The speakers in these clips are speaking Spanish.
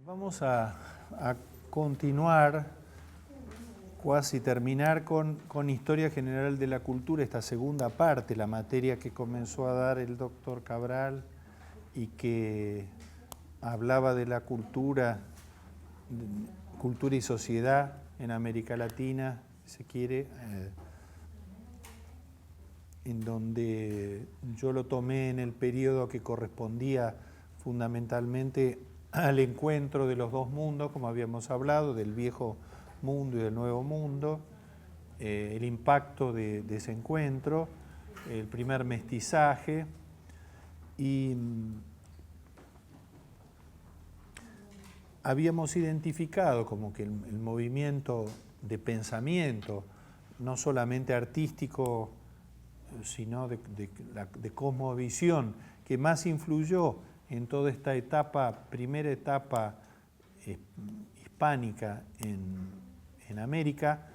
Vamos a continuar, casi terminar con Historia General de la Cultura, esta segunda parte, la materia que comenzó a dar el doctor Cabral y que hablaba de la cultura y sociedad en América Latina, si se quiere, en donde yo lo tomé en el periodo que correspondía fundamentalmente al encuentro de los dos mundos, como habíamos hablado, del viejo mundo y del nuevo mundo, el impacto de ese encuentro, el primer mestizaje, y habíamos identificado como que el movimiento de pensamiento, no solamente artístico, sino de cosmovisión, que más influyó en toda esta etapa, primera etapa hispánica en América,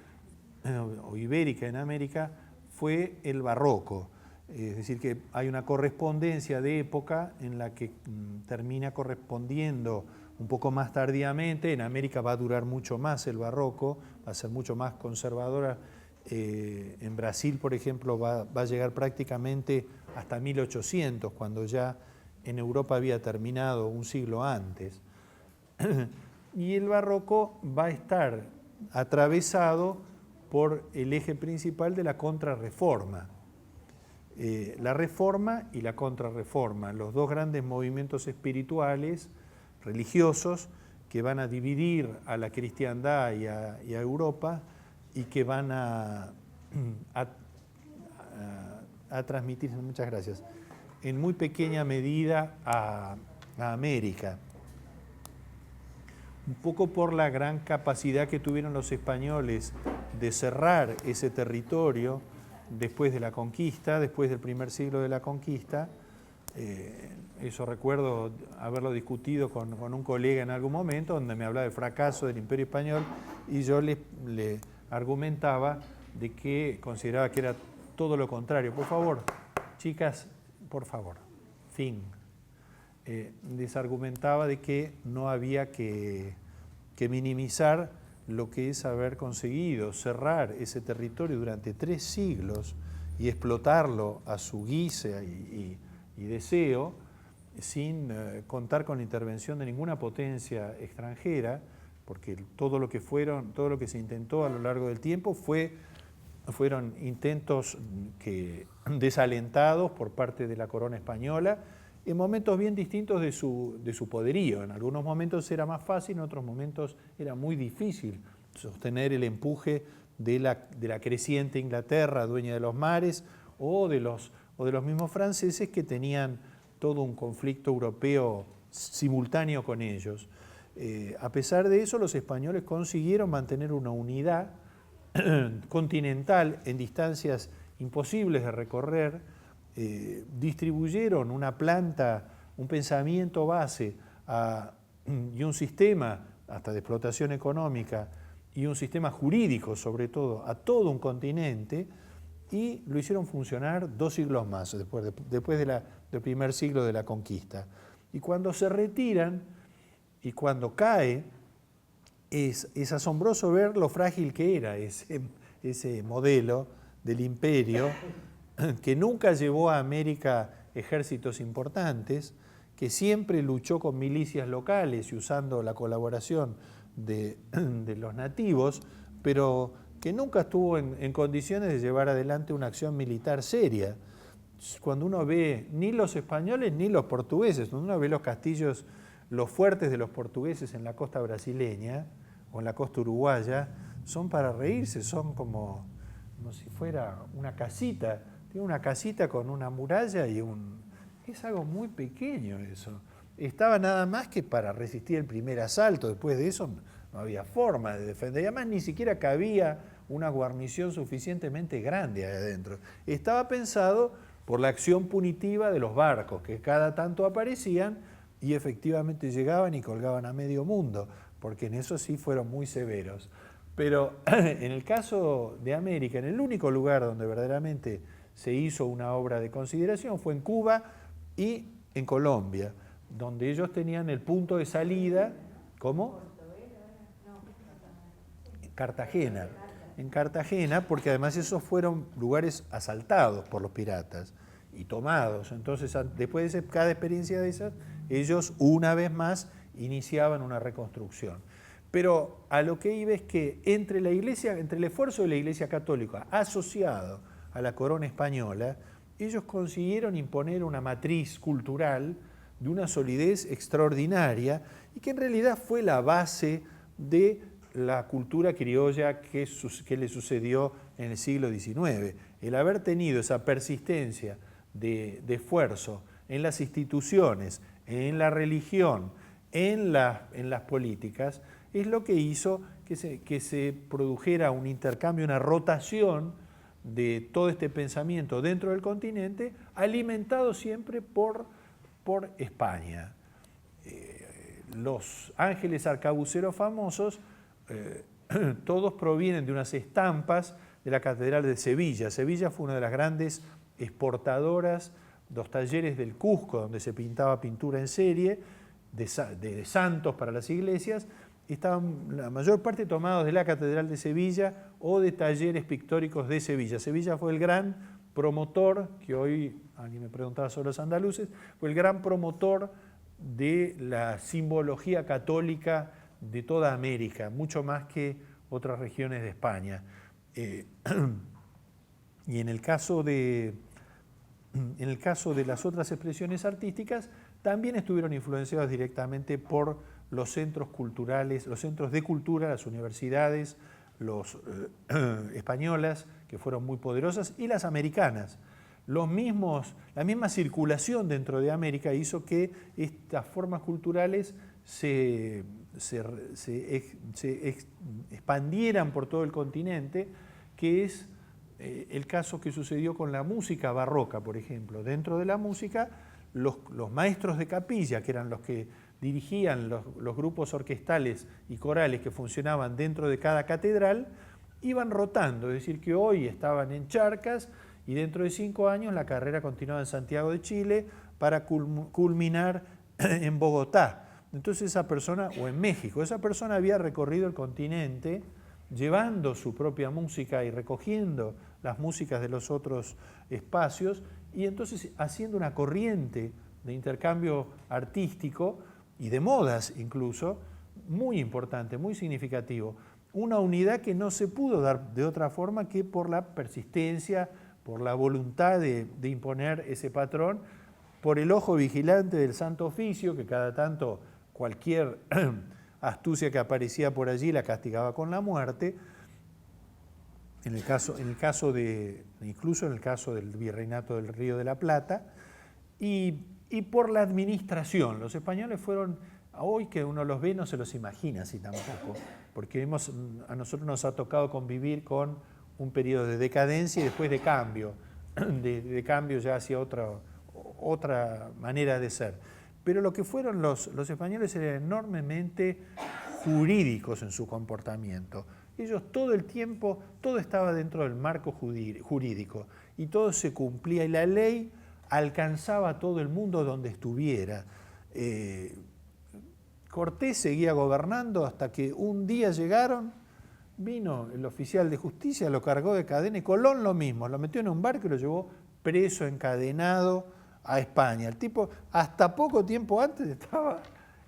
o ibérica en América, fue el barroco. Es decir, que hay una correspondencia de época en la que termina correspondiendo un poco más tardíamente. En América va a durar mucho más el barroco, va a ser mucho más conservadora. En Brasil, por ejemplo, va a llegar prácticamente hasta 1800, cuando ya en Europa había terminado un siglo antes. Y el barroco va a estar atravesado por el eje principal de la contrarreforma. La reforma y la contrarreforma, los dos grandes movimientos espirituales, religiosos, que van a dividir a la cristiandad y a Europa, y que van a transmitirse, muchas gracias, en muy pequeña medida a América. Un poco por la gran capacidad que tuvieron los españoles de cerrar ese territorio después de la conquista, después del primer siglo de la conquista. Eso recuerdo haberlo discutido con un colega en algún momento, donde me hablaba del fracaso del Imperio Español, y yo le argumentaba de que consideraba que era todo lo contrario. Por favor, chicas, por favor, fin. Les argumentaba de que no había que minimizar lo que es haber conseguido cerrar ese territorio durante 3 siglos y explotarlo a su guisa y deseo, sin contar con la intervención de ninguna potencia extranjera, porque todo lo que se intentó a lo largo del tiempo fueron intentos desalentados por parte de la corona española, en momentos bien distintos de su poderío. En algunos momentos era más fácil, en otros momentos era muy difícil sostener el empuje de la creciente Inglaterra, dueña de los mares, o de los mismos franceses, que tenían todo un conflicto europeo simultáneo con ellos. A pesar de eso, los españoles consiguieron mantener una unidad continental en distancias imposibles de recorrer, distribuyeron una planta, un pensamiento base y un sistema hasta de explotación económica y un sistema jurídico, sobre todo, a todo un continente, y lo hicieron funcionar 2 siglos más, después del primer siglo de la conquista. Y cuando se retiran y cuando cae, es asombroso ver lo frágil que era ese modelo del imperio, que nunca llevó a América ejércitos importantes, que siempre luchó con milicias locales y usando la colaboración de los nativos, pero que nunca estuvo en condiciones de llevar adelante una acción militar seria. Cuando uno ve ni los españoles ni los portugueses, cuando uno ve los castillos, los fuertes de los portugueses en la costa brasileña o en la costa uruguaya, son para reírse, son como si fuera una casita. Tiene una casita con una muralla y es algo muy pequeño eso. Estaba nada más que para resistir el primer asalto. Después de eso no había forma de defender. Y además ni siquiera cabía una guarnición suficientemente grande ahí adentro. Estaba pensado por la acción punitiva de los barcos, que cada tanto aparecían y efectivamente llegaban y colgaban a medio mundo, porque en eso sí fueron muy severos. Pero en el caso de América, en el único lugar donde verdaderamente se hizo una obra de consideración fue en Cuba y en Colombia, donde ellos tenían el punto de salida ¿Cómo? Cartagena. En Cartagena, porque además esos fueron lugares asaltados por los piratas y tomados. Entonces, después de cada experiencia de esas, ellos una vez más iniciaban una reconstrucción. Pero a lo que iba es que entre el esfuerzo de la Iglesia Católica asociado a la corona española, ellos consiguieron imponer una matriz cultural de una solidez extraordinaria y que en realidad fue la base de la cultura criolla que le sucedió en el siglo XIX. El haber tenido esa persistencia de esfuerzo en las instituciones, en la religión, en las políticas, es lo que hizo que se produjera un intercambio, una rotación de todo este pensamiento dentro del continente, alimentado siempre por España. Los ángeles arcabuceros famosos, todos provienen de unas estampas de la Catedral de Sevilla. Sevilla fue una de las grandes exportadoras, los talleres del Cusco, donde se pintaba pintura en serie, de santos para las iglesias, estaban la mayor parte tomados de la Catedral de Sevilla o de talleres pictóricos de Sevilla. Sevilla fue el gran promotor, que hoy alguien me preguntaba sobre los andaluces, fue el gran promotor de la simbología católica de toda América, mucho más que otras regiones de España. Y en el caso de las otras expresiones artísticas, también estuvieron influenciados directamente por los centros culturales, los centros de cultura, las universidades, españolas, que fueron muy poderosas, y las americanas. La misma circulación dentro de América hizo que estas formas culturales se expandieran por todo el continente, que es el caso que sucedió con la música barroca, por ejemplo. Dentro de la música, los maestros de capilla, que eran los que dirigían los grupos orquestales y corales que funcionaban dentro de cada catedral, iban rotando, es decir, que hoy estaban en Charcas y dentro de 5 años la carrera continuaba en Santiago de Chile para culminar en Bogotá. Entonces esa persona, o en México, esa persona había recorrido el continente llevando su propia música y recogiendo las músicas de los otros espacios y entonces haciendo una corriente de intercambio artístico y de modas incluso, muy importante, muy significativo. Una unidad que no se pudo dar de otra forma que por la persistencia, por la voluntad de imponer ese patrón, por el ojo vigilante del Santo Oficio, que cada tanto cualquier astucia que aparecía por allí la castigaba con la muerte, incluso en el caso del Virreinato del Río de la Plata, y por la administración. Los españoles fueron, hoy que uno los ve no se los imagina así tampoco, porque a nosotros nos ha tocado convivir con un periodo de decadencia y después de cambio, de cambio ya hacia otra manera de ser. Pero lo que fueron los españoles eran enormemente jurídicos en su comportamiento. Ellos todo el tiempo, todo estaba dentro del marco jurídico y todo se cumplía y la ley alcanzaba a todo el mundo donde estuviera. Cortés seguía gobernando hasta que un día vino el oficial de justicia, lo cargó de cadena y Colón lo mismo, lo metió en un barco y lo llevó preso, encadenado a España. El tipo hasta poco tiempo antes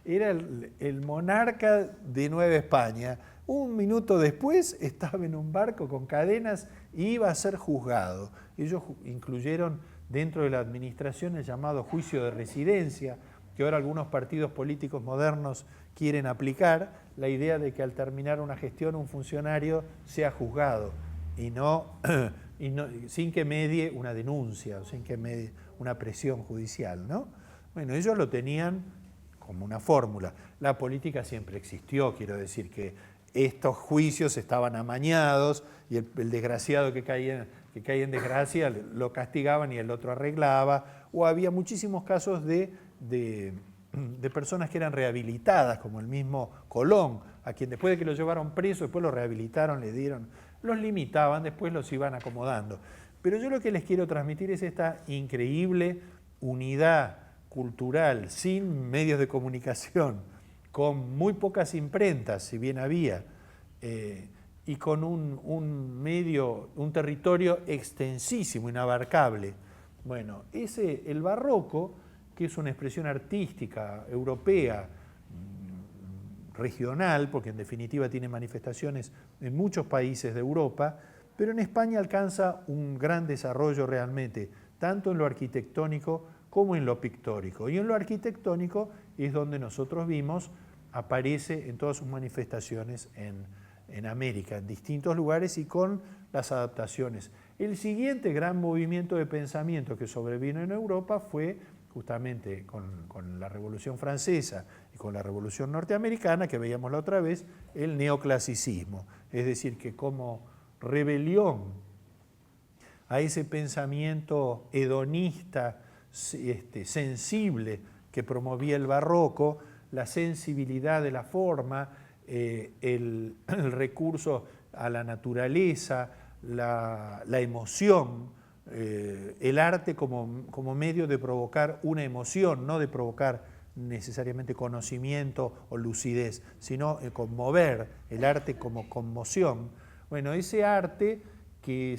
era el monarca de Nueva España. Un minuto después estaba en un barco con cadenas y iba a ser juzgado. Ellos incluyeron dentro de la administración el llamado juicio de residencia, que ahora algunos partidos políticos modernos quieren aplicar, la idea de que al terminar una gestión un funcionario sea juzgado y sin que medie una denuncia o sin que medie una presión judicial, ¿no? Bueno, ellos lo tenían como una fórmula. La política siempre existió, quiero decir que estos juicios estaban amañados y el desgraciado que caía en desgracia lo castigaban y el otro arreglaba, o había muchísimos casos de personas que eran rehabilitadas, como el mismo Colón, a quien después de que lo llevaron preso, después lo rehabilitaron, los limitaban, después los iban acomodando. Pero yo lo que les quiero transmitir es esta increíble unidad cultural, sin medios de comunicación, con muy pocas imprentas, si bien había, y con un territorio extensísimo, inabarcable. Bueno, el barroco, que es una expresión artística europea, regional, porque en definitiva tiene manifestaciones en muchos países de Europa, pero en España alcanza un gran desarrollo realmente, tanto en lo arquitectónico como en lo pictórico. Y en lo arquitectónico es donde nosotros vimos, aparece en todas sus manifestaciones en América, en distintos lugares y con las adaptaciones. El siguiente gran movimiento de pensamiento que sobrevino en Europa fue justamente con la Revolución Francesa y con la Revolución Norteamericana, que veíamos la otra vez, el neoclasicismo. Es decir, que como rebelión a ese pensamiento hedonista, sensible que promovía el barroco, la sensibilidad de la forma, el recurso a la naturaleza, la emoción, el arte como medio de provocar una emoción, no de provocar necesariamente conocimiento o lucidez, sino conmover, el arte como conmoción. Bueno, ese arte que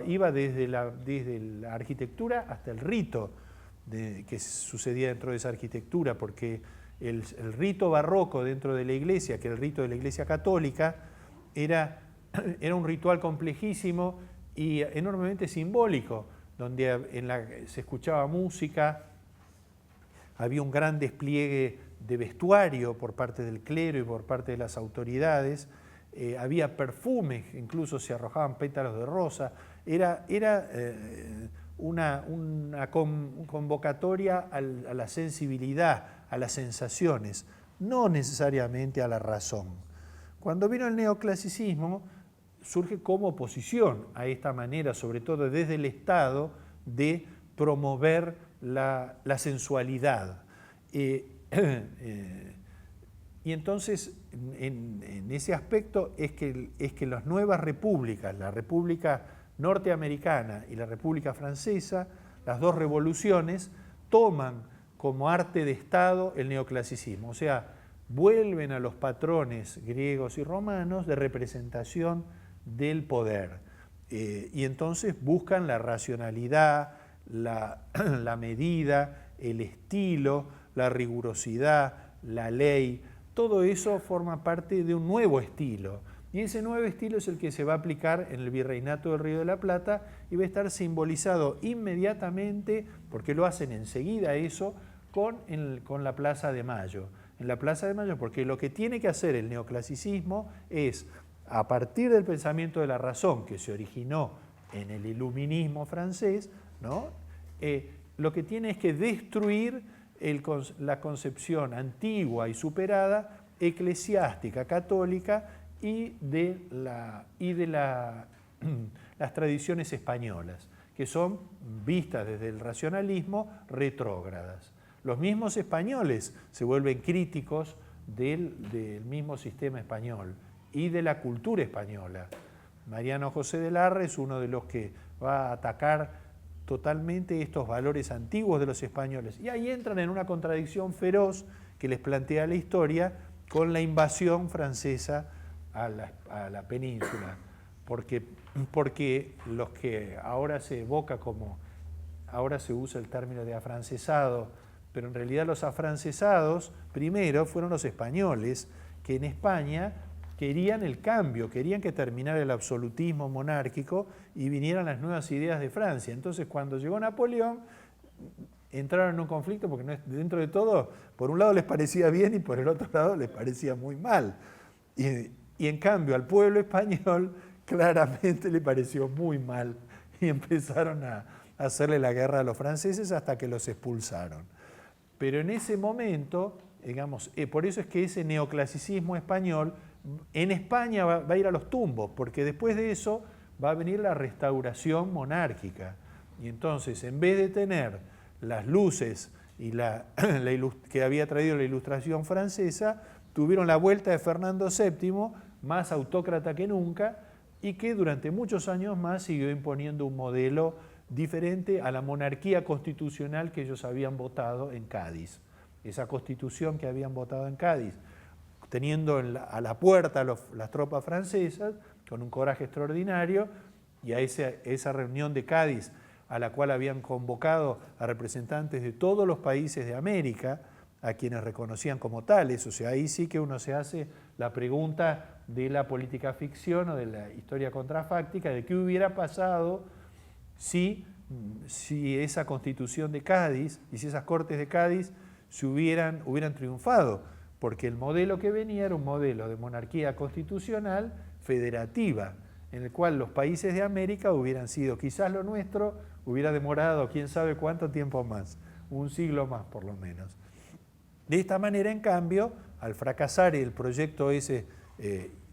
iba desde la arquitectura hasta el rito que sucedía dentro de esa arquitectura, porque el rito barroco dentro de la iglesia, que era el rito de la iglesia católica, era un ritual complejísimo y enormemente simbólico, donde se escuchaba música, había un gran despliegue de vestuario por parte del clero y por parte de las autoridades, había perfumes, incluso se arrojaban pétalos de rosa, era una convocatoria a la sensibilidad, a las sensaciones, no necesariamente a la razón. Cuando vino el neoclasicismo, surge como oposición a esta manera, sobre todo desde el Estado, de promover la sensualidad. Y entonces, en ese aspecto, es que las nuevas repúblicas, la República Norteamericana y la República Francesa, las dos revoluciones, toman como arte de Estado el neoclasicismo, o sea, vuelven a los patrones griegos y romanos de representación del poder. Y entonces buscan la racionalidad, la medida, el estilo, la rigurosidad, la ley. Todo eso forma parte de un nuevo estilo. Y ese nuevo estilo es el que se va a aplicar en el Virreinato del Río de la Plata y va a estar simbolizado inmediatamente, porque lo hacen enseguida eso, con la Plaza de Mayo. En la Plaza de Mayo, porque lo que tiene que hacer el neoclasicismo es, a partir del pensamiento de la razón que se originó en el iluminismo francés, ¿no? Lo que tiene es que destruir la concepción antigua y superada, eclesiástica, católica y de las tradiciones españolas, que son vistas desde el racionalismo retrógradas. Los mismos españoles se vuelven críticos del mismo sistema español y de la cultura española. Mariano José de Larra es uno de los que va a atacar totalmente estos valores antiguos de los españoles. Y ahí entran en una contradicción feroz que les plantea la historia con la invasión francesa a la península. Porque los que ahora se evoca como, ahora se usa el término de afrancesado, pero en realidad los afrancesados primero fueron los españoles que en España querían el cambio, querían que terminara el absolutismo monárquico y vinieran las nuevas ideas de Francia. Entonces, cuando llegó Napoleón, entraron en un conflicto porque dentro de todo, por un lado les parecía bien y por el otro lado les parecía muy mal. Y en cambio al pueblo español claramente le pareció muy mal y empezaron a hacerle la guerra a los franceses hasta que los expulsaron. Pero en ese momento, digamos, por eso es que ese neoclasicismo español en España va a ir a los tumbos, porque después de eso va a venir la restauración monárquica. Y entonces, en vez de tener las luces y que había traído la Ilustración francesa, tuvieron la vuelta de Fernando VII, más autócrata que nunca, y que durante muchos años más siguió imponiendo un modelo diferente a la monarquía constitucional que ellos habían votado en Cádiz. esa constitución que habían votado en Cádiz, teniendo a la puerta las tropas francesas, con un coraje extraordinario, y a esa reunión de Cádiz, a la cual habían convocado a representantes de todos los países de América, a quienes reconocían como tales. O sea, ahí sí que uno se hace la pregunta de la política ficción o de la historia contrafáctica, de qué hubiera pasado si esa constitución de Cádiz y si esas cortes de Cádiz hubieran triunfado, porque el modelo que venía era un modelo de monarquía constitucional federativa, en el cual los países de América hubieran sido, quizás lo nuestro hubiera demorado quién sabe cuánto tiempo más, un siglo más por lo menos. De esta manera, en cambio, al fracasar el proyecto ese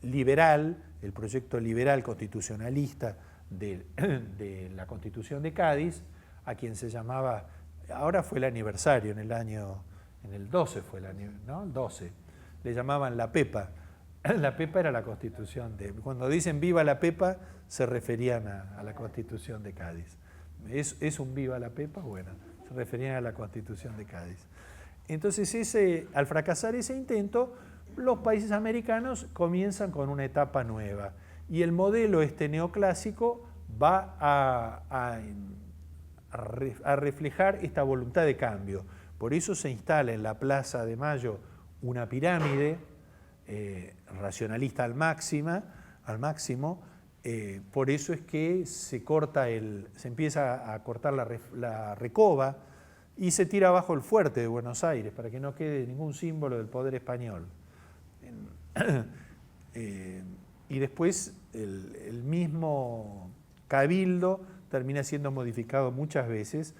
liberal, el proyecto liberal constitucionalista de la Constitución de Cádiz, a quien se llamaba, ahora fue el aniversario, en el 12 fue ¿no? El 12, le llamaban la Pepa. La Pepa era la Constitución cuando dicen viva la Pepa, se referían a la Constitución de Cádiz. ¿Es un viva la Pepa? Bueno, se referían a la Constitución de Cádiz. Entonces, al fracasar ese intento, los países americanos comienzan con una etapa nueva. Y el modelo neoclásico va a reflejar esta voluntad de cambio. Por eso se instala en la Plaza de Mayo una pirámide racionalista al máximo. Por eso es que se empieza a cortar la Recoba y se tira abajo el fuerte de Buenos Aires para que no quede ningún símbolo del poder español. Y después el mismo cabildo termina siendo modificado muchas veces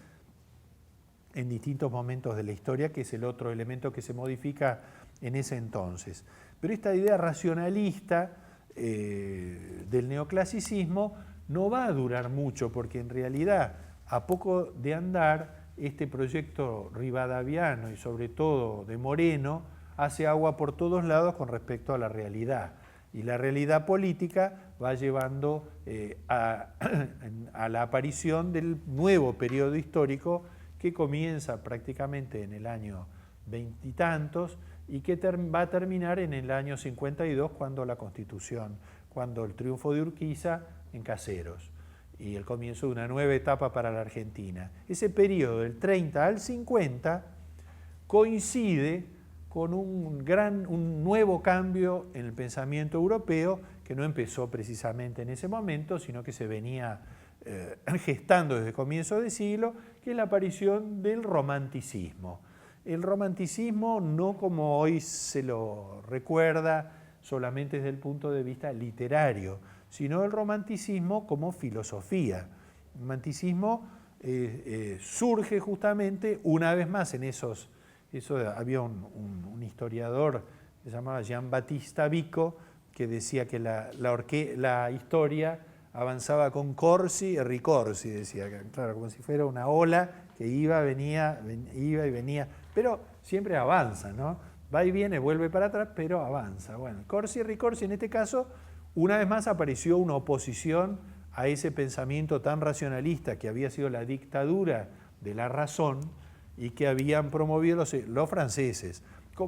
en distintos momentos de la historia, que es el otro elemento que se modifica en ese entonces. Pero esta idea racionalista del neoclasicismo no va a durar mucho, porque en realidad, a poco de andar, este proyecto rivadaviano y sobre todo de Moreno hace agua por todos lados con respecto a la realidad. Y la realidad política va llevando a la aparición del nuevo periodo histórico que comienza prácticamente en el año 20 y tantos y que va a terminar en el año 52 cuando el triunfo de Urquiza en Caseros y el comienzo de una nueva etapa para la Argentina. Ese periodo del 30 al 50 coincide con un nuevo cambio en el pensamiento europeo que no empezó precisamente en ese momento, sino que se venía gestando desde el comienzo del siglo, que es la aparición del romanticismo. El romanticismo no como hoy se lo recuerda solamente desde el punto de vista literario, sino el romanticismo como filosofía. El romanticismo surge justamente una vez más en había un historiador que se llamaba Giambattista Vico, que decía que la historia avanzaba con corsi e ricorsi, decía, claro, como si fuera una ola que iba y venía, pero siempre avanza, ¿no? Va y viene, vuelve para atrás, pero avanza. Bueno, corsi e ricorsi, en este caso, una vez más apareció una oposición a ese pensamiento tan racionalista que había sido la dictadura de la razón y que habían promovido los franceses,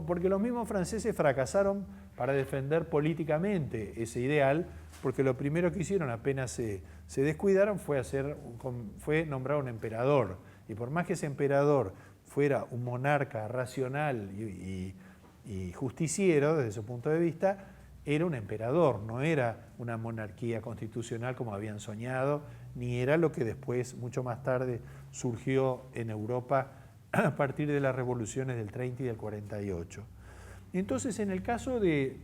porque los mismos franceses fracasaron para defender políticamente ese ideal, porque lo primero que hicieron apenas se descuidaron fue nombrar un emperador, y por más que ese emperador fuera un monarca racional y justiciero desde su punto de vista, era un emperador, no era una monarquía constitucional como habían soñado, ni era lo que después, mucho más tarde, surgió en Europa a partir de las revoluciones del 30 y del 48. Entonces, en el caso de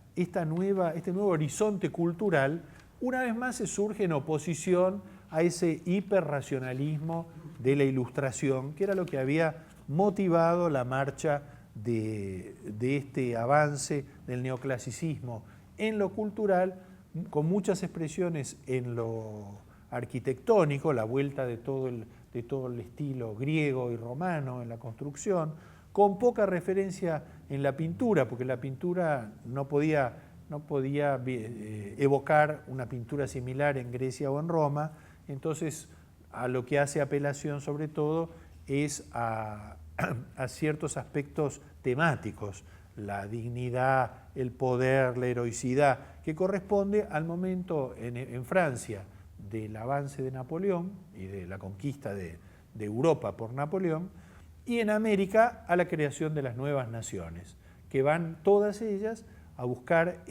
este nuevo horizonte cultural, una vez más se surge en oposición a ese hiperracionalismo de la Ilustración, que era lo que había motivado la marcha de este avance del neoclasicismo en lo cultural, con muchas expresiones en lo arquitectónico, la vuelta de todo el estilo griego y romano en la construcción, con poca referencia en la pintura, porque la pintura no podía evocar una pintura similar en Grecia o en Roma, entonces a lo que hace apelación sobre todo es a ciertos aspectos temáticos, la dignidad, el poder, la heroicidad, que corresponde al momento en Francia del avance de Napoleón y de la conquista de Europa por Napoleón, y en América a la creación de las nuevas naciones, que van todas ellas a buscar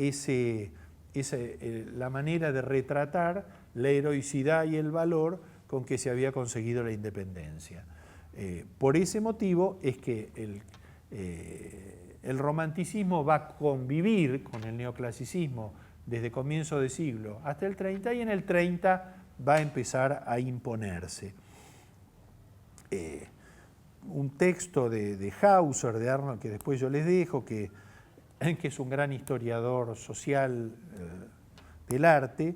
la manera de retratar la heroicidad y el valor con que se había conseguido la independencia. Por ese motivo es que el romanticismo va a convivir con el neoclasicismo desde comienzo de siglo hasta el 30, y en el 30 va a empezar a imponerse. Un texto de Hauser, de Arnold, que después yo les dejo, que es un gran historiador social del arte,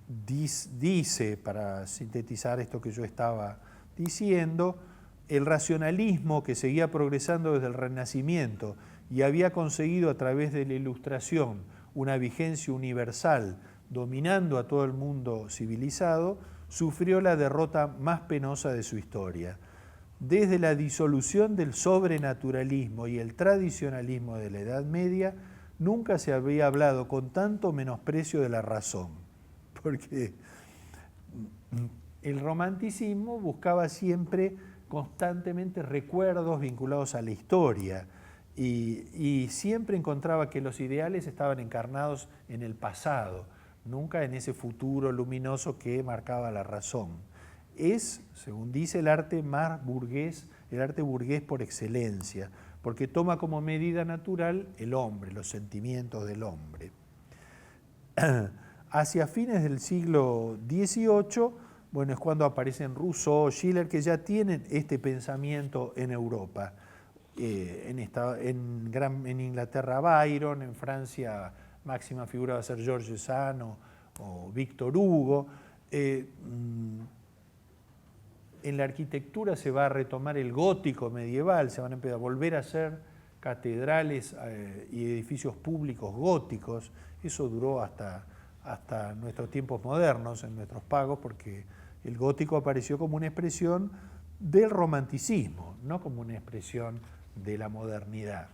dice, para sintetizar esto que yo estaba diciendo, el racionalismo que seguía progresando desde el Renacimiento y había conseguido a través de la Ilustración una vigencia universal, dominando a todo el mundo civilizado, sufrió la derrota más penosa de su historia. Desde la disolución del sobrenaturalismo y el tradicionalismo de la Edad Media, nunca se había hablado con tanto menosprecio de la razón, porque el romanticismo buscaba siempre constantemente recuerdos vinculados a la historia y siempre encontraba que los ideales estaban encarnados en el pasado, nunca en ese futuro luminoso que marcaba la razón. Es, según dice, el arte más burgués, el arte burgués por excelencia, porque toma como medida natural el hombre, los sentimientos del hombre. Hacia fines del siglo XVIII, bueno, es cuando aparecen Rousseau, Schiller, que ya tienen este pensamiento en Europa. En Inglaterra Byron, en Francia máxima figura va a ser Georges Sand o Victor Hugo. En la arquitectura se va a retomar el gótico medieval, se van a empezar a volver a hacer catedrales y edificios públicos góticos. Eso duró hasta nuestros tiempos modernos, en nuestros pagos, porque el gótico apareció como una expresión del romanticismo, no como una expresión de la modernidad.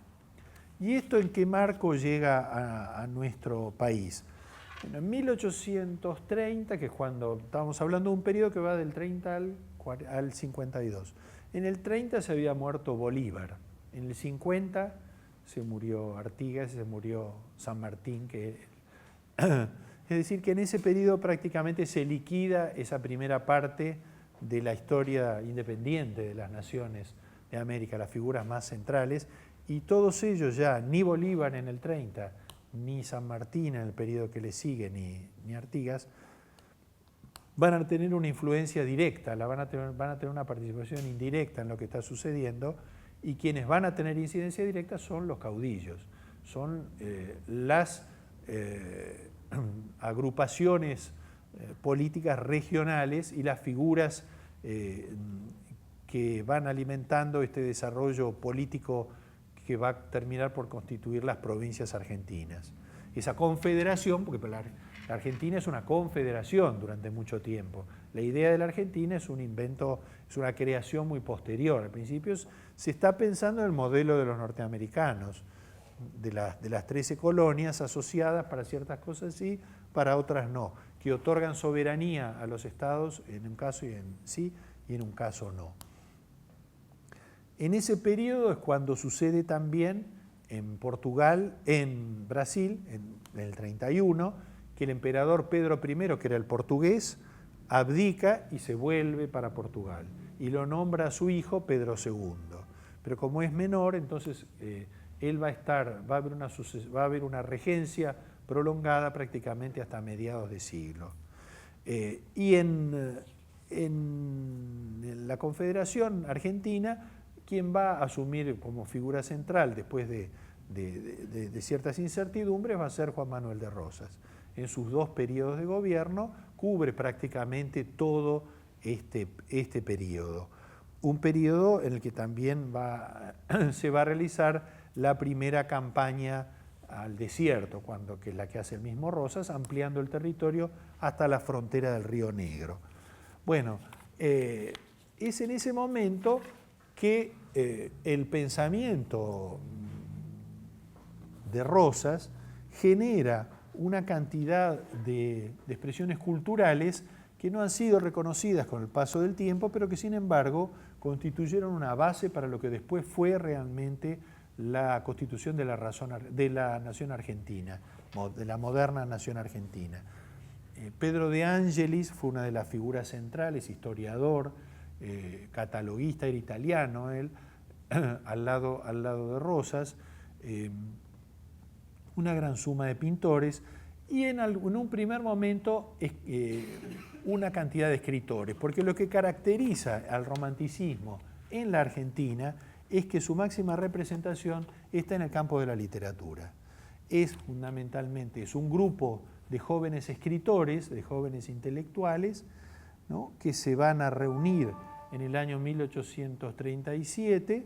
¿Y esto en qué marco llega a nuestro país? Bueno, en 1830, que es cuando estábamos hablando de un periodo que va del 30 al 52. En el 30 se había muerto Bolívar, en el 50 se murió Artigas, se murió San Martín, es decir, que en ese periodo prácticamente se liquida esa primera parte de la historia independiente de las naciones de América, las figuras más centrales, y todos ellos ya, ni Bolívar en el 30, ni San Martín en el periodo que le sigue, ni Artigas, van a tener una influencia directa, van a tener una participación indirecta en lo que está sucediendo, y quienes van a tener incidencia directa son los caudillos, son las agrupaciones políticas regionales y las figuras que van alimentando este desarrollo político que va a terminar por constituir las provincias argentinas. Esa confederación, porque la Argentina es una confederación durante mucho tiempo. La idea de la Argentina es un invento, es una creación muy posterior. Al principio se está pensando en el modelo de los norteamericanos, de las 13 colonias asociadas para ciertas cosas sí, para otras no, que otorgan soberanía a los estados en un caso sí y en un caso no. En ese periodo es cuando sucede también en Portugal, en Brasil, en el 31, que el emperador Pedro I, que era el portugués, abdica y se vuelve para Portugal y lo nombra a su hijo Pedro II. Pero como es menor, entonces él va a haber una regencia prolongada prácticamente hasta mediados de siglo. Y en la Confederación Argentina, quien va a asumir como figura central después de ciertas incertidumbres va a ser Juan Manuel de Rosas. En sus 2 periodos de gobierno cubre prácticamente todo este periodo. Un periodo en el que también se va a realizar la primera campaña al desierto, que es la que hace el mismo Rosas, ampliando el territorio hasta la frontera del Río Negro. Bueno, es en ese momento que el pensamiento de Rosas genera una cantidad de expresiones culturales que no han sido reconocidas con el paso del tiempo, pero que sin embargo constituyeron una base para lo que después fue realmente la constitución de la nación argentina, de la moderna nación argentina. Pedro de Angelis fue una de las figuras centrales, historiador, cataloguista, era italiano él, al lado de Rosas, una gran suma de pintores y en un primer momento una cantidad de escritores, porque lo que caracteriza al romanticismo en la Argentina es que su máxima representación está en el campo de la literatura. Es fundamentalmente, es un grupo de jóvenes escritores, de jóvenes intelectuales, ¿no?, que se van a reunir en el año 1837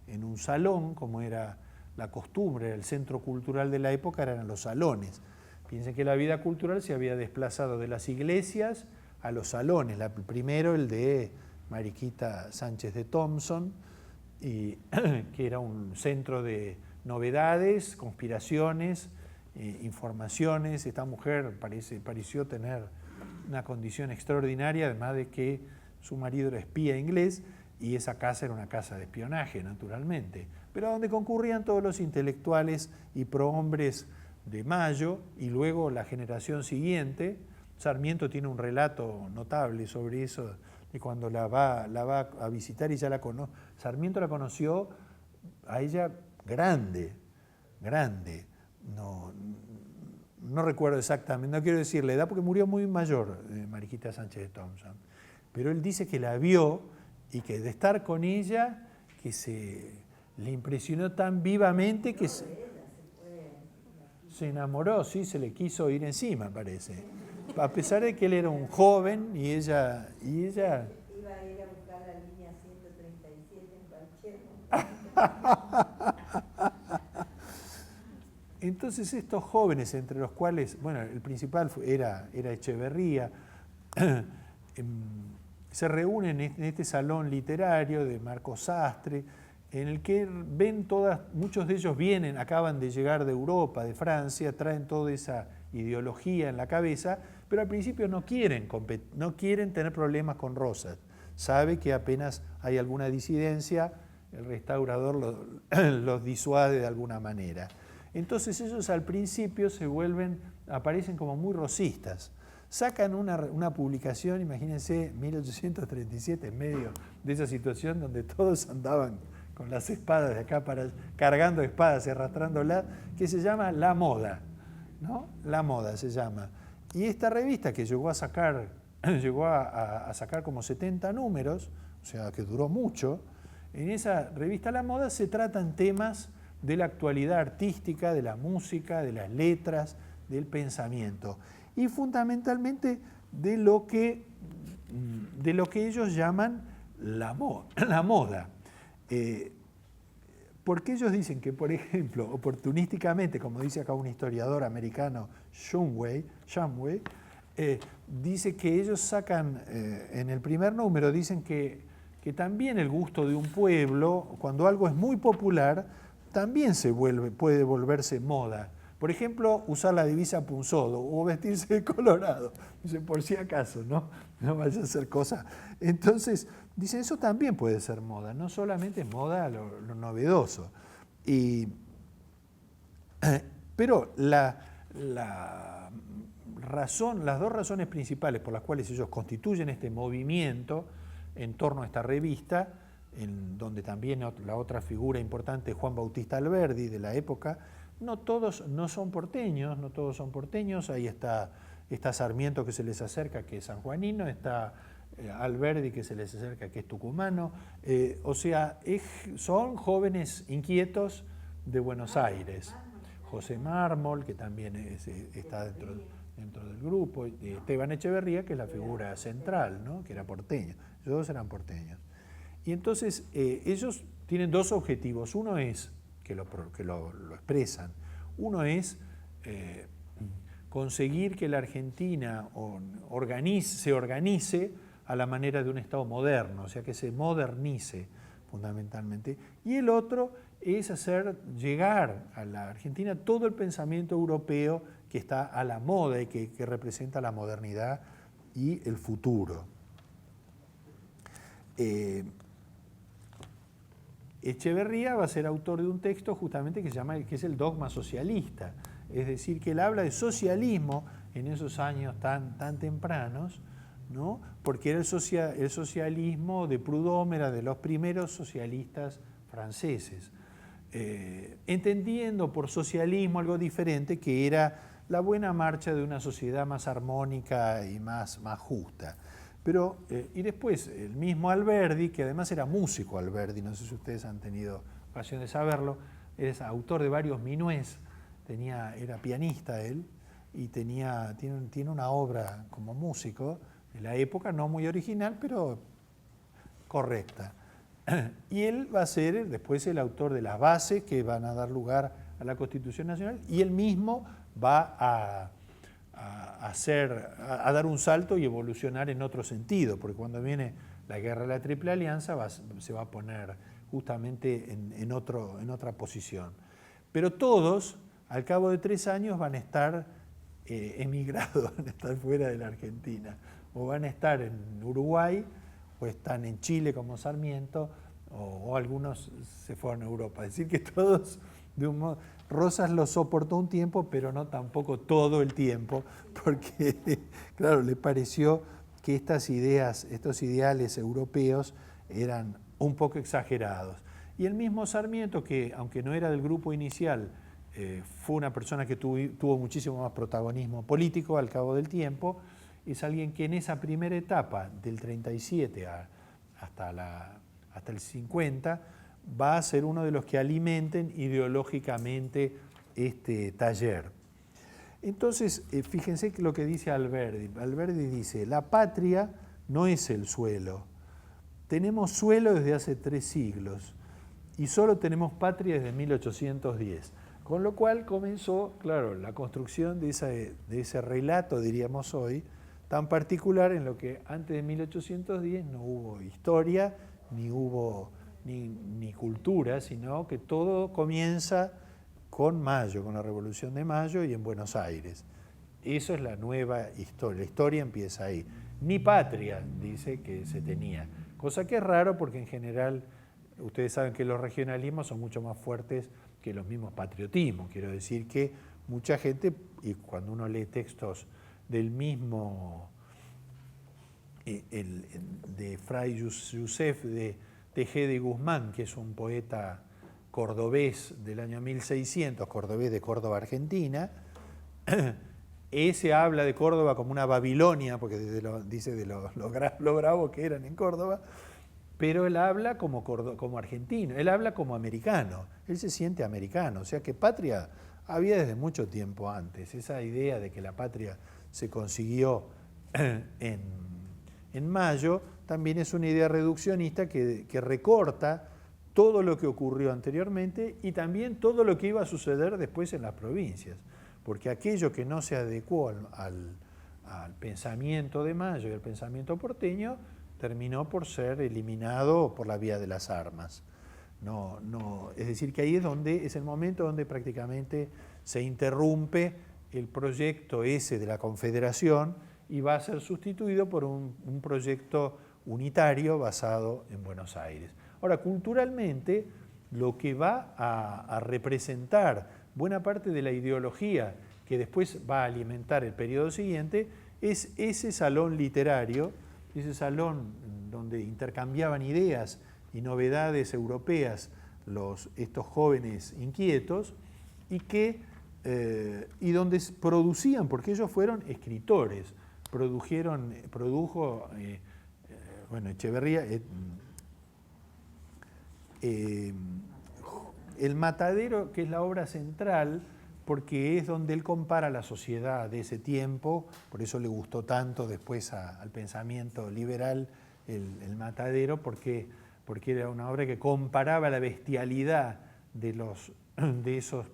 en un salón, como era la costumbre, el centro cultural de la época eran los salones. Piensen que la vida cultural se había desplazado de las iglesias a los salones. El primero, el de Mariquita Sánchez de Thompson, que era un centro de novedades, conspiraciones, informaciones. Esta mujer pareció tener una condición extraordinaria, además de que su marido era espía inglés y esa casa era una casa de espionaje, naturalmente, pero donde concurrían todos los intelectuales y prohombres de Mayo y luego la generación siguiente. Sarmiento tiene un relato notable sobre eso, de cuando la va a visitar y ya la conoce. Sarmiento la conoció a ella grande, no recuerdo exactamente, no quiero decir la edad porque murió muy mayor, Mariquita Sánchez de Thompson, pero él dice que la vio y que de estar con ella, que le impresionó tan vivamente que se enamoró, sí, se le quiso ir encima, parece. A pesar de que él era un joven y ella... Iba a ir a buscar la línea 137 en Pacheco. Entonces estos jóvenes, entre los cuales, bueno, el principal era Echeverría, se reúnen en este salón literario de Marco Sastre, en el que ven muchos de ellos acaban de llegar de Europa, de Francia, traen toda esa ideología en la cabeza, pero al principio no quieren tener problemas con Rosas. Sabe que apenas hay alguna disidencia, el restaurador los disuade de alguna manera. Entonces ellos al principio aparecen como muy rosistas. Sacan una publicación, imagínense, 1837, en medio de esa situación donde todos andaban con las espadas de acá cargando espadas y arrastrándolas, que se llama La Moda, ¿no? La Moda se llama. Y esta revista que llegó a sacar como 70 números, o sea que duró mucho, en esa revista La Moda se tratan temas de la actualidad artística, de la música, de las letras, del pensamiento y fundamentalmente de lo que ellos llaman la moda. Porque ellos dicen que, por ejemplo, oportunísticamente, como dice acá un historiador americano, Shumway, dice que ellos sacan, en el primer número, dicen que también el gusto de un pueblo, cuando algo es muy popular, también puede volverse moda. Por ejemplo, usar la divisa punzodo o vestirse de colorado, por si acaso, no vaya a ser cosa. Entonces, dicen, eso también puede ser moda, no solamente es moda lo novedoso. Pero las dos razones principales por las cuales ellos constituyen este movimiento en torno a esta revista, en donde también la otra figura importante es Juan Bautista Alberdi de la época, no todos son porteños, ahí está Sarmiento que se les acerca, que es sanjuanino, está Alberdi que se les acerca, que es tucumano, o sea, son jóvenes inquietos de Buenos Aires. José Mármol, que también está dentro del grupo, Esteban Echeverría, que es la figura central, ¿no?, que era porteño, los dos eran porteños. Y entonces ellos tienen dos objetivos, uno es que lo expresan. Uno es conseguir que la Argentina se organice a la manera de un Estado moderno, o sea, que se modernice fundamentalmente. Y el otro es hacer llegar a la Argentina todo el pensamiento europeo que está a la moda y que representa la modernidad y el futuro. Echeverría va a ser autor de un texto justamente que es el dogma socialista, es decir, que él habla de socialismo en esos años tan tempranos, ¿no? Porque era el socialismo de Proudhon, era de los primeros socialistas franceses, entendiendo por socialismo algo diferente, que era la buena marcha de una sociedad más armónica y más justa. Pero, y después el mismo Alberdi, que además era músico Alberdi, no sé si ustedes han tenido ocasión de saberlo, es autor de varios minués, era pianista él, y tiene una obra como músico de la época, no muy original, pero correcta. Y él va a ser después el autor de las bases que van a dar lugar a la Constitución Nacional, y él mismo va a dar un salto y evolucionar en otro sentido, porque cuando viene la guerra de la Triple Alianza se va a poner justamente en otra posición. Pero todos, al cabo de 3 años, van a estar emigrados, van a estar fuera de la Argentina, o van a estar en Uruguay, o están en Chile como Sarmiento, o algunos se fueron a Europa. Es decir, que todos, de un modo, Rosas lo soportó un tiempo, pero no tampoco todo el tiempo, porque, claro, le pareció que estas ideas, estos ideales europeos eran un poco exagerados. Y el mismo Sarmiento, que aunque no era del grupo inicial, fue una persona que tuvo muchísimo más protagonismo político al cabo del tiempo, es alguien que en esa primera etapa, del 37 hasta el 50, va a ser uno de los que alimenten ideológicamente este taller. Entonces, fíjense lo que dice Alberdi. Alberdi dice, la patria no es el suelo. Tenemos suelo desde hace 3 siglos y solo tenemos patria desde 1810. Con lo cual comenzó, claro, la construcción de ese relato, diríamos hoy, tan particular en lo que antes de 1810 no hubo historia, ni hubo ni cultura, sino que todo comienza con Mayo, con la Revolución de Mayo y en Buenos Aires. Eso es la nueva historia, la historia empieza ahí. Ni patria, dice que se tenía, cosa que es raro porque en general ustedes saben que los regionalismos son mucho más fuertes que los mismos patriotismos. Quiero decir que mucha gente, y cuando uno lee textos del mismo, de Fray Yusef de Tejeda y Guzmán, que es un poeta cordobés del año 1600, cordobés de Córdoba, Argentina, ese habla de Córdoba como una Babilonia, porque dice de lo bravo que eran en Córdoba, pero él habla como argentino, él habla como americano, él se siente americano, o sea que patria había desde mucho tiempo antes. Esa idea de que la patria se consiguió en Mayo también es una idea reduccionista que recorta todo lo que ocurrió anteriormente y también todo lo que iba a suceder después en las provincias, porque aquello que no se adecuó al pensamiento de Mayo y al pensamiento porteño terminó por ser eliminado por la vía de las armas. Es decir, que ahí es el momento donde prácticamente se interrumpe el proyecto ese de la Confederación y va a ser sustituido por un proyecto unitario basado en Buenos Aires. Ahora, culturalmente, lo que va a representar buena parte de la ideología que después va a alimentar el periodo siguiente es ese salón literario, ese salón donde intercambiaban ideas y novedades europeas estos jóvenes inquietos y donde producían, porque ellos fueron escritores, Echeverría, El Matadero, que es la obra central, porque es donde él compara la sociedad de ese tiempo, por eso le gustó tanto después al pensamiento liberal el Matadero, porque era una obra que comparaba la bestialidad de esos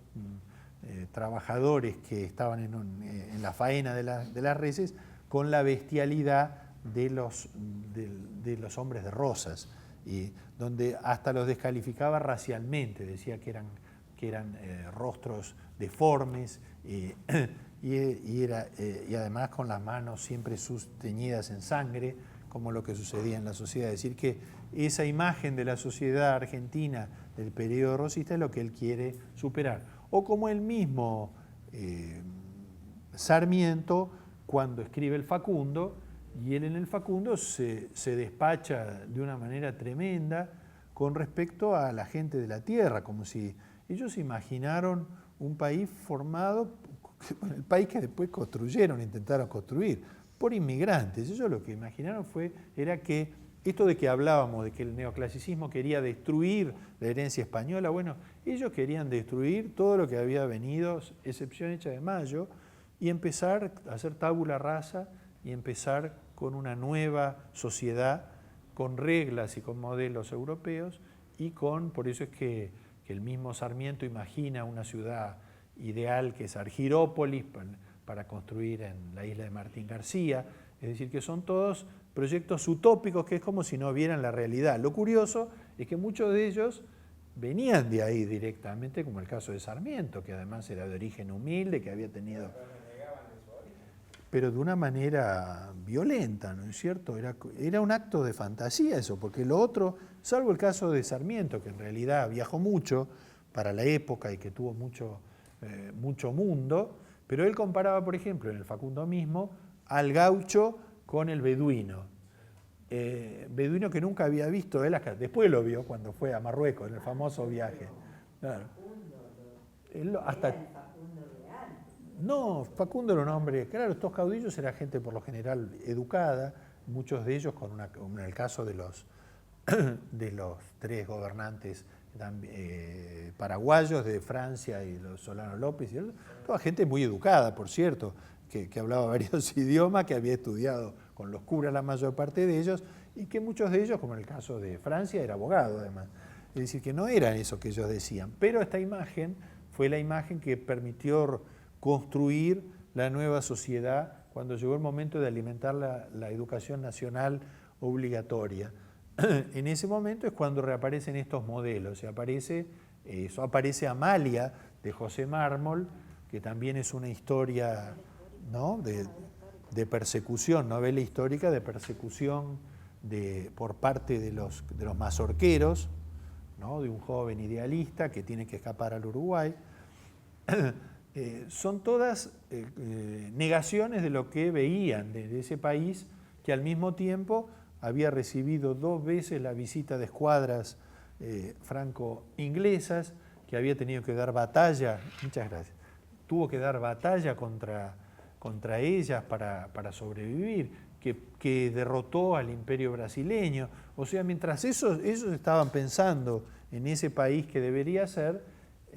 trabajadores que estaban en la faena de las reses con la bestialidad de los hombres de Rosas, y donde hasta los descalificaba racialmente, decía que eran rostros deformes y además con las manos siempre teñidas en sangre, como lo que sucedía en la sociedad. Es decir, que esa imagen de la sociedad argentina del periodo rosista es lo que él quiere superar. O como el mismo Sarmiento, cuando escribe el Facundo, y él en el Facundo se despacha de una manera tremenda con respecto a la gente de la tierra, como si ellos imaginaron un país formado, el país que después intentaron construir, por inmigrantes. Ellos lo que imaginaron era que esto de que hablábamos, de que el neoclasicismo quería destruir la herencia española, bueno, ellos querían destruir todo lo que había venido, excepción hecha de Mayo, y empezar a hacer tabula rasa y empezar con una nueva sociedad, con reglas y con modelos europeos, y por eso es que el mismo Sarmiento imagina una ciudad ideal que es Argirópolis para construir en la isla de Martín García. Es decir, que son todos proyectos utópicos que es como si no vieran la realidad. Lo curioso es que muchos de ellos venían de ahí directamente, como el caso de Sarmiento, que además era de origen humilde, que había tenido... Pero de una manera violenta, ¿no es cierto? Era un acto de fantasía eso, porque lo otro, salvo el caso de Sarmiento, que en realidad viajó mucho para la época y que tuvo mucho mundo, pero él comparaba, por ejemplo, en el Facundo mismo, al gaucho con el beduino. Beduino que nunca había visto él acá. Después lo vio cuando fue a Marruecos, en el famoso viaje. Claro. No, Facundo era un hombre, claro, estos caudillos eran gente por lo general educada, muchos de ellos en el caso de los tres gobernantes paraguayos de Francia y los Solano López, toda gente muy educada, por cierto, que hablaba varios idiomas, que había estudiado con los curas la mayor parte de ellos, y que muchos de ellos, como en el caso de Francia, era abogado además. Es decir, que no era eso que ellos decían, pero esta imagen fue la imagen que permitió construir la nueva sociedad cuando llegó el momento de alimentar la educación nacional obligatoria. En ese momento es cuando reaparecen estos modelos, aparece Amalia de José Mármol, que también es una historia, ¿no?, de persecución, novela histórica de persecución por parte de los mazorqueros, ¿no?, de un joven idealista que tiene que escapar al Uruguay. Son todas negaciones de lo que veían de ese país, que al mismo tiempo había recibido 2 veces la visita de escuadras franco-inglesas, que había tenido que dar batalla, muchas gracias, tuvo que dar batalla contra ellas para sobrevivir, que derrotó al imperio brasileño. O sea, mientras ellos estaban pensando en ese país que debería ser,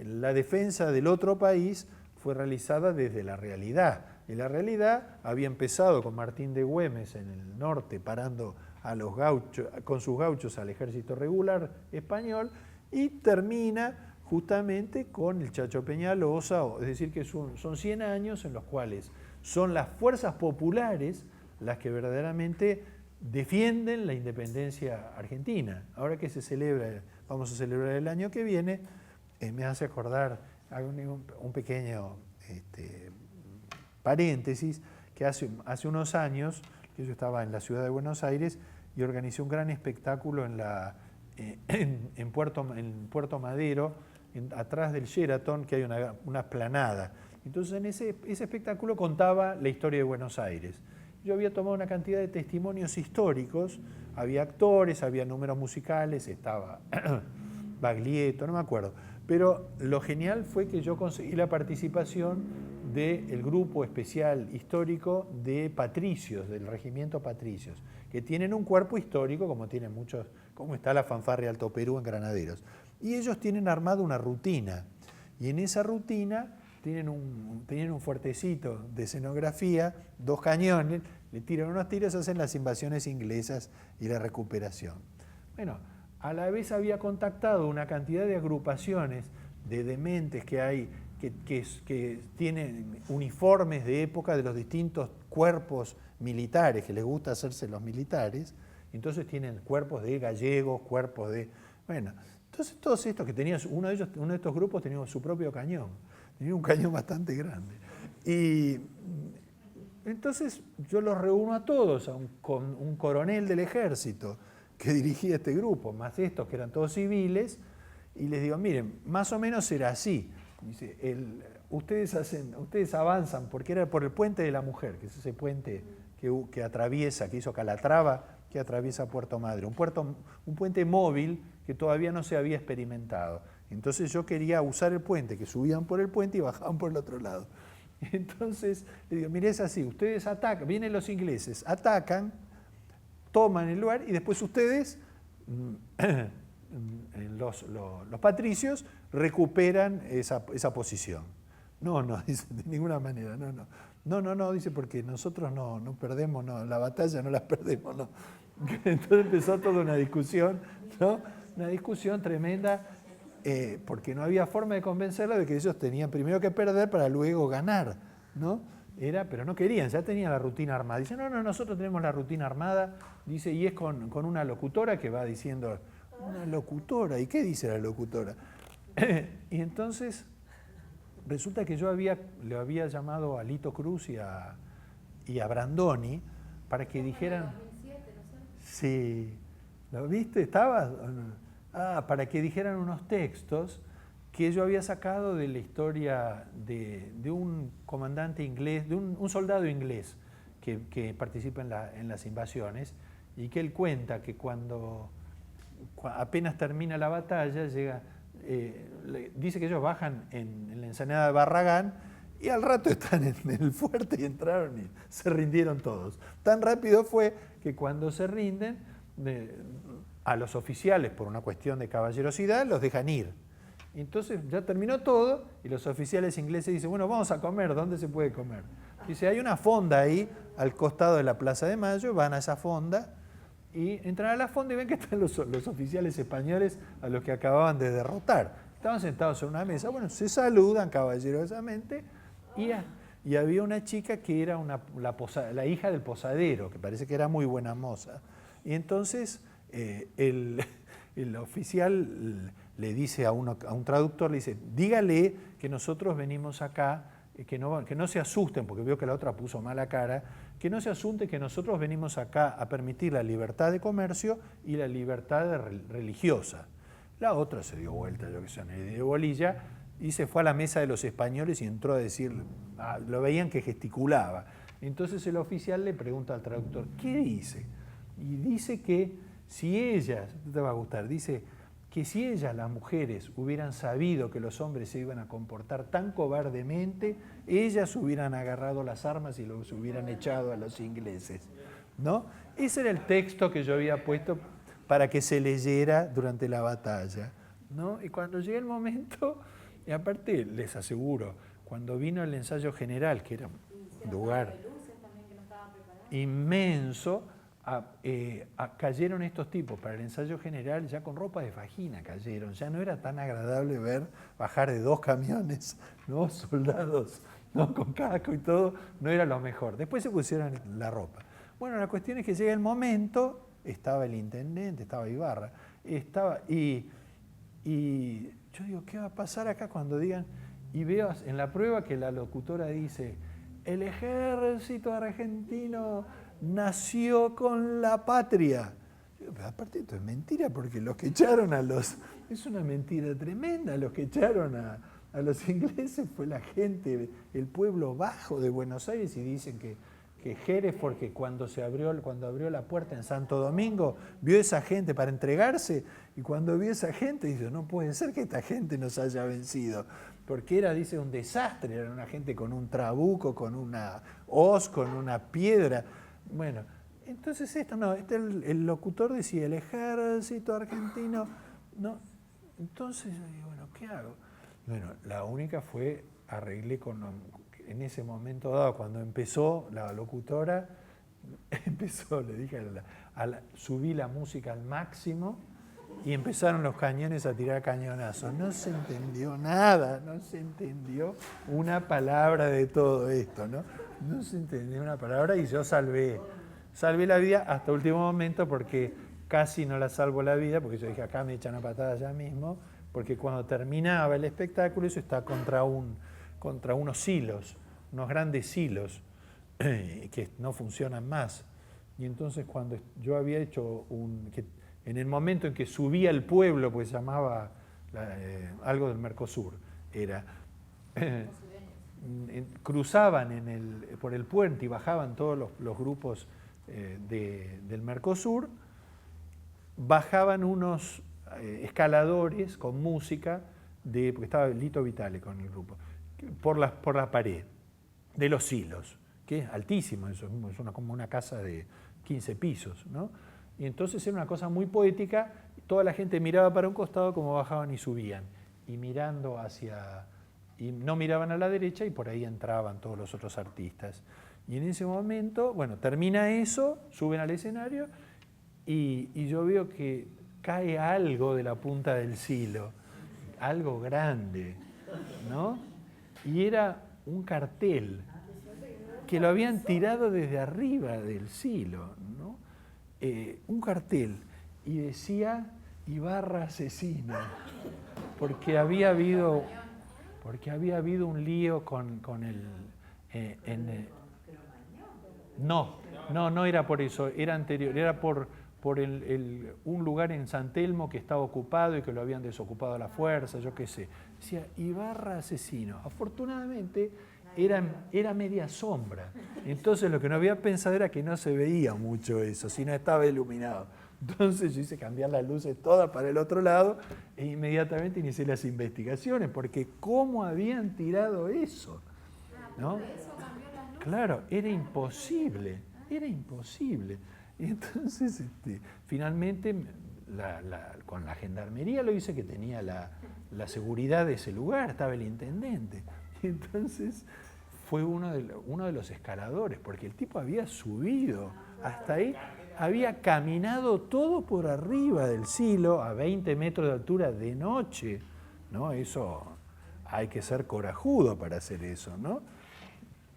la defensa del otro país fue realizada desde la realidad. Y la realidad había empezado con Martín de Güemes en el norte, parando a los gauchos, con sus gauchos al ejército regular español, y termina justamente con el Chacho Peñalosa, es decir, que son 100 años en los cuales son las fuerzas populares las que verdaderamente defienden la independencia argentina. Ahora que vamos a celebrar el año que viene, me hace acordar un pequeño paréntesis, que hace unos años, que yo estaba en la ciudad de Buenos Aires y organizé un gran espectáculo en Puerto Madero, atrás del Sheraton, que hay una explanada. Entonces en ese espectáculo contaba la historia de Buenos Aires. Yo había tomado una cantidad de testimonios históricos, había actores, había números musicales, estaba Baglietto, no me acuerdo. Pero lo genial fue que yo conseguí la participación del grupo especial histórico de patricios, del regimiento patricios, que tienen un cuerpo histórico como tienen muchos, como está la fanfarria Alto Perú en Granaderos. Y ellos tienen armado una rutina, y en esa rutina tenían un fuertecito de escenografía, 2 cañones, le tiran unos tiros, hacen las invasiones inglesas y la recuperación. Bueno, a la vez había contactado una cantidad de agrupaciones de dementes que hay que tienen uniformes de época de los distintos cuerpos militares, que les gusta hacerse los militares, entonces tienen cuerpos de gallegos, cuerpos de... Bueno, entonces todos estos que tenían, uno de estos grupos tenía su propio cañón, tenía un cañón bastante grande. Y entonces yo los reúno a todos, con un coronel del ejército que dirigía este grupo, más estos que eran todos civiles, y les digo, miren, más o menos era así. Dice, ustedes avanzan, porque era por el Puente de la Mujer, que es ese puente que atraviesa, que hizo Calatrava, que atraviesa Puerto Madre, un puente móvil que todavía no se había experimentado. Entonces yo quería usar el puente, que subían por el puente y bajaban por el otro lado. Entonces le digo, mire, es así, ustedes atacan, vienen los ingleses, atacan, toman el lugar y después ustedes, los patricios, recuperan esa posición. No, dice, de ninguna manera, no, dice, porque nosotros no perdemos, la batalla no la perdemos, no. Entonces empezó toda una discusión, ¿no? Una discusión tremenda, porque no había forma de convencerla de que ellos tenían primero que perder para luego ganar, ¿no? Pero no querían, ya tenían la rutina armada. Dice, no, nosotros tenemos la rutina armada, dice, y es con una locutora que va diciendo, una locutora, ¿y qué dice la locutora? Y entonces resulta que yo le había llamado a Lito Cruz y a Brandoni para que dijeran... Sí, ¿lo viste? ¿Estabas? Para que dijeran unos textos que yo había sacado de la historia de un comandante inglés, de un soldado inglés que participa en las invasiones, y que él cuenta que cuando apenas termina la batalla, dice que ellos bajan en la ensenada de Barragán y al rato están en el fuerte y entraron y se rindieron todos. Tan rápido fue que cuando se rinden, a los oficiales, por una cuestión de caballerosidad, los dejan ir. Entonces ya terminó todo y los oficiales ingleses dicen, bueno, vamos a comer, ¿dónde se puede comer? Dice, hay una fonda ahí al costado de la Plaza de Mayo, van a esa fonda y entran a la fonda y ven que están los oficiales españoles a los que acababan de derrotar. Estaban sentados en una mesa, bueno, se saludan caballerosamente y había una chica que era la hija del posadero, que parece que era muy buena moza. Y entonces el oficial le dice a un traductor, le dice, dígale que nosotros venimos acá, que no se asusten, porque vio que la otra puso mala cara, que no se asusten, que nosotros venimos acá a permitir la libertad de comercio y la libertad religiosa. La otra se dio vuelta, yo que sé, de bolilla, y se fue a la mesa de los españoles y entró a decir, lo veían que gesticulaba. Entonces el oficial le pregunta al traductor, ¿qué dice? Y dice que si ellas, te va a gustar, dice que si ellas, las mujeres, hubieran sabido que los hombres se iban a comportar tan cobardemente, ellas hubieran agarrado las armas y los hubieran echado a los ingleses, ¿no? Ese era el texto que yo había puesto para que se leyera durante la batalla, ¿no? Y cuando llegue el momento, y aparte les aseguro, cuando vino el ensayo general, que era un lugar inmenso, cayeron estos tipos para el ensayo general ya con ropa de vagina, cayeron, ya no era tan agradable ver bajar de 2 camiones, ¿no? Soldados, ¿no? Con casco y todo, no era lo mejor. Después se pusieron la ropa. Bueno, la cuestión es que llega el momento, estaba el intendente, estaba Ibarra, y yo digo, ¿qué va a pasar acá cuando digan? Y veo en la prueba que la locutora dice, el ejército argentino nació con la patria. Pero aparte esto es mentira, porque los que echaron es una mentira tremenda, los que echaron a los ingleses fue la gente, el pueblo bajo de Buenos Aires, y dicen que Hereford, que cuando abrió la puerta en Santo Domingo, vio esa gente para entregarse, y cuando vio esa gente dice, no puede ser que esta gente nos haya vencido, porque era, dice, un desastre, era una gente con un trabuco, con una hoz, con una piedra. Bueno, entonces el locutor decía, el ejército argentino, no. Entonces yo digo, bueno, ¿qué hago? Bueno, la única fue, arreglé en ese momento dado, cuando empezó la locutora, le dije, subí la música al máximo y empezaron los cañones a tirar cañonazos. No se entendió nada, no se entendió una palabra de todo esto, ¿no? No se entendió una palabra y yo salvé la vida hasta último momento, porque casi no la salvo la vida, porque yo dije, acá me echan una patada ya mismo, porque cuando terminaba el espectáculo, eso está contra unos silos, unos grandes silos, que no funcionan más. Y entonces cuando yo había hecho en el momento en que subía el pueblo, pues se llamaba algo del Mercosur, cruzaban por el puente y bajaban todos los grupos del Mercosur, bajaban unos escaladores con música, porque estaba Lito Vitale con el grupo, por la pared de los silos, que es altísimo, eso es como una casa de 15 pisos, ¿no? Y entonces era una cosa muy poética, toda la gente miraba para un costado como bajaban y subían, y no miraban a la derecha, y por ahí entraban todos los otros artistas. Y en ese momento, bueno, termina eso, suben al escenario, y yo veo que cae algo de la punta del silo, algo grande, ¿no? Y era un cartel que lo habían tirado desde arriba del silo, ¿no? Un cartel, y decía Ibarra asesino, porque había habido un lío con el... No era por eso, era anterior, era por un lugar en San Telmo que estaba ocupado y que lo habían desocupado a la fuerza, yo qué sé. Decía Ibarra asesino. Afortunadamente era media sombra, entonces lo que no había pensado era que no se veía mucho eso, sino estaba iluminado. Entonces yo hice cambiar las luces todas para el otro lado e inmediatamente inicié las investigaciones, porque ¿cómo habían tirado eso? ¿No? Claro, era imposible. Y entonces, finalmente, con la gendarmería lo hice, que tenía la seguridad de ese lugar, estaba el intendente. Y entonces fue uno de los escaladores, porque el tipo había subido hasta ahí, había caminado todo por arriba del silo, a 20 metros de altura de noche, ¿no? Eso, hay que ser corajudo para hacer eso, ¿no?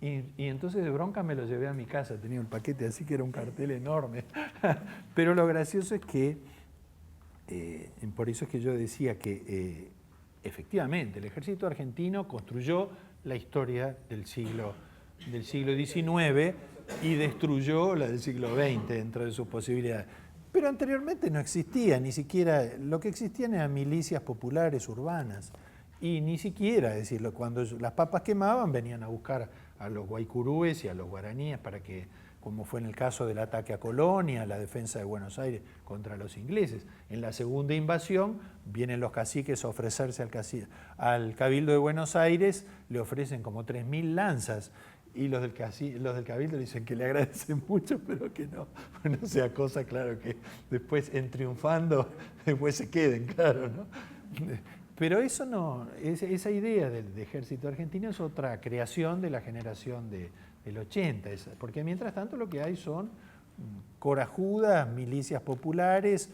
Y entonces de bronca me lo llevé a mi casa, tenía un paquete así que era un cartel enorme. Pero lo gracioso es que, por eso es que yo decía que efectivamente el ejército argentino construyó la historia del siglo XIX y destruyó la del siglo XX dentro de sus posibilidades. Pero anteriormente no existía, ni siquiera, lo que existían eran milicias populares urbanas. Y ni siquiera, es decir, cuando las papas quemaban, venían a buscar a los guaycurúes y a los guaraníes para que, como fue en el caso del ataque a Colonia, la defensa de Buenos Aires contra los ingleses. En la segunda invasión vienen los caciques a ofrecerse al Cabildo de Buenos Aires, le ofrecen como 3.000 lanzas, y los del Cabildo dicen que le agradecen mucho, pero que no sea cosa, claro, que después en triunfando, después se queden, claro, ¿no? Pero eso no, esa idea del ejército argentino es otra creación de la generación del 80, porque mientras tanto lo que hay son corajudas, milicias populares,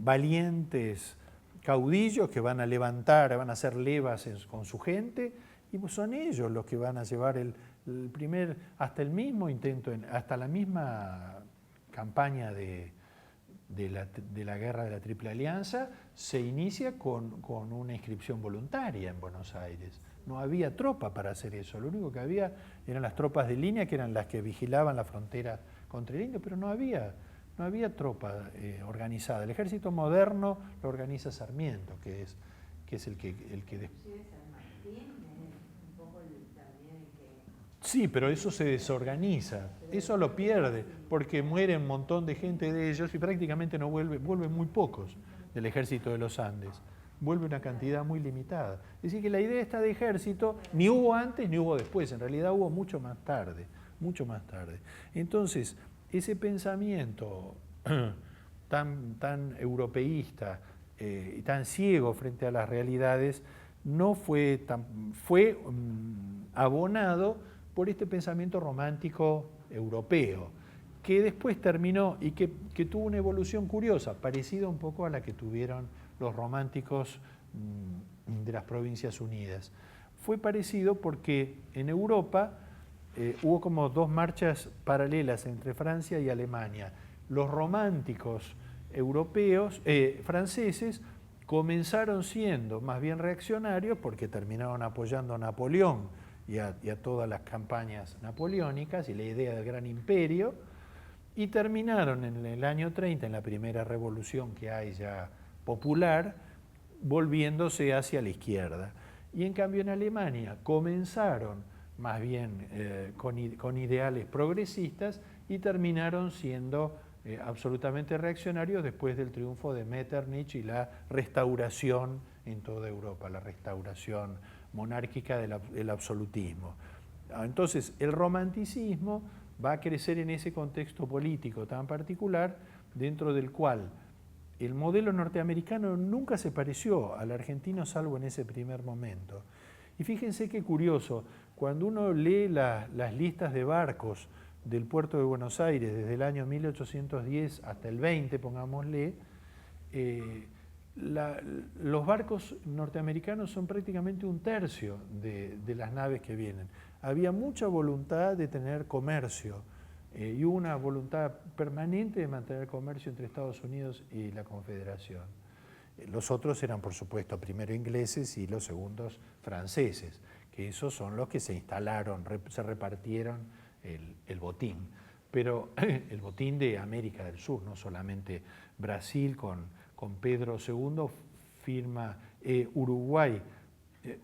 valientes caudillos que van a levantar, van a hacer levas con su gente, y pues son ellos los que van a llevar hasta el mismo intento, hasta la misma campaña de la guerra de la Triple Alianza, se inicia con una inscripción voluntaria en Buenos Aires. No había tropa para hacer eso, lo único que había eran las tropas de línea, que eran las que vigilaban la frontera contra el indio, pero no había tropa organizada. El ejército moderno lo organiza Sarmiento, que es el que Sí, pero eso se desorganiza, eso lo pierde, porque muere un montón de gente de ellos y prácticamente no vuelven muy pocos del ejército de los Andes, vuelve una cantidad muy limitada. Es decir, que la idea esta de ejército ni hubo antes ni hubo después, en realidad hubo mucho más tarde. Entonces, ese pensamiento tan europeísta y tan ciego frente a las realidades fue abonado por este pensamiento romántico europeo, que después terminó y que tuvo una evolución curiosa, parecida un poco a la que tuvieron los románticos de las Provincias Unidas. Fue parecido porque en Europa hubo como dos marchas paralelas entre Francia y Alemania. Los románticos europeos, franceses, comenzaron siendo más bien reaccionarios porque terminaron apoyando a Napoleón y a todas las campañas napoleónicas y la idea del gran imperio, y terminaron en el año 30, en la primera revolución que hay ya popular, volviéndose hacia la izquierda. Y en cambio en Alemania comenzaron más bien con ideales progresistas y terminaron siendo absolutamente reaccionarios después del triunfo de Metternich y la restauración en toda Europa, la restauración monárquica del absolutismo. Entonces, el romanticismo va a crecer en ese contexto político tan particular, dentro del cual el modelo norteamericano nunca se pareció al argentino, salvo en ese primer momento. Y fíjense qué curioso, cuando uno lee las listas de barcos del puerto de Buenos Aires desde el año 1810 hasta el 20, pongámosle, los barcos norteamericanos son prácticamente un tercio de las naves que vienen. Había mucha voluntad de tener comercio y una voluntad permanente de mantener comercio entre Estados Unidos y la Confederación. Los otros eran, por supuesto, primero ingleses y los segundos franceses, que esos son los que se instalaron, se repartieron el botín. Pero el botín de América del Sur, no solamente Brasil con Pedro II firma Uruguay,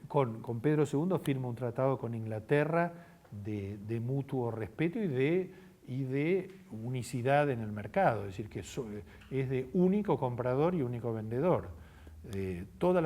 con Pedro II firma un tratado con Inglaterra de mutuo respeto y de unicidad en el mercado, es decir, que es de único comprador y único vendedor. Todas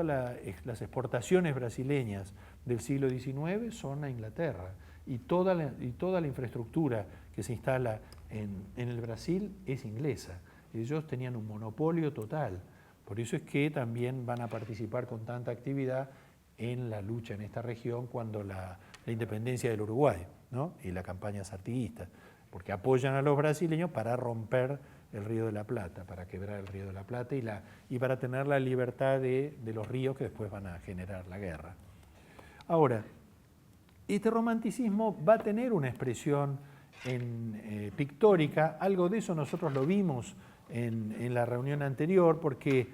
las exportaciones brasileñas del siglo XIX son a Inglaterra y toda la infraestructura que se instala en el Brasil es inglesa. Ellos tenían un monopolio total. Por eso es que también van a participar con tanta actividad en la lucha en esta región cuando la independencia del Uruguay, ¿no? Y la campaña sartiguista, porque apoyan a los brasileños para romper el Río de la Plata, para quebrar el Río de la Plata y para tener la libertad de los ríos que después van a generar la guerra. Ahora, este romanticismo va a tener una expresión pictórica, algo de eso nosotros lo vimos en la reunión anterior, porque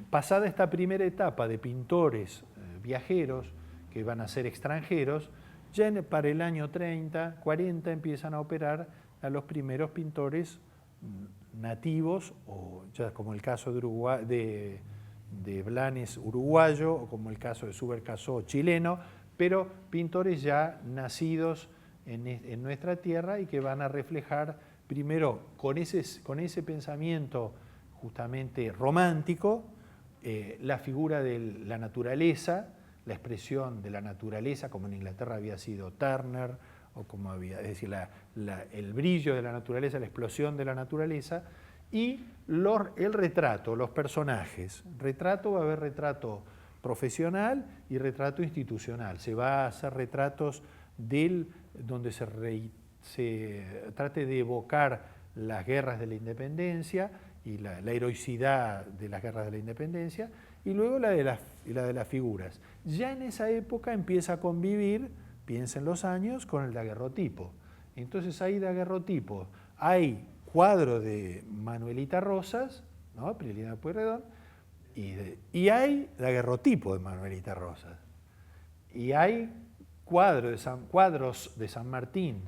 pasada esta primera etapa de pintores viajeros que van a ser extranjeros, ya para el año 30, 40 empiezan a operar a los primeros pintores nativos, o ya como el caso de Blanes uruguayo, o como el caso de Subercaseaux chileno, pero pintores ya nacidos en nuestra tierra y que van a reflejar primero con ese pensamiento justamente romántico la figura de la naturaleza, la expresión de la naturaleza, como en Inglaterra había sido Turner, o como había, es decir, el brillo de la naturaleza, la explosión de la naturaleza, y el retrato, los personajes. Retrato, va a haber retrato profesional y retrato institucional. Se va a hacer retratos donde se trate de evocar las guerras de la independencia y la heroicidad de las guerras de la independencia, y luego la de las figuras. Ya en esa época empieza a convivir, piensen los años, con el daguerrotipo. Entonces hay daguerrotipo, hay cuadro de Manuelita Rosas, ¿no? Prilina Pueyrredón, y hay daguerrotipo de Manuelita Rosas. Y hay cuadros de San Martín,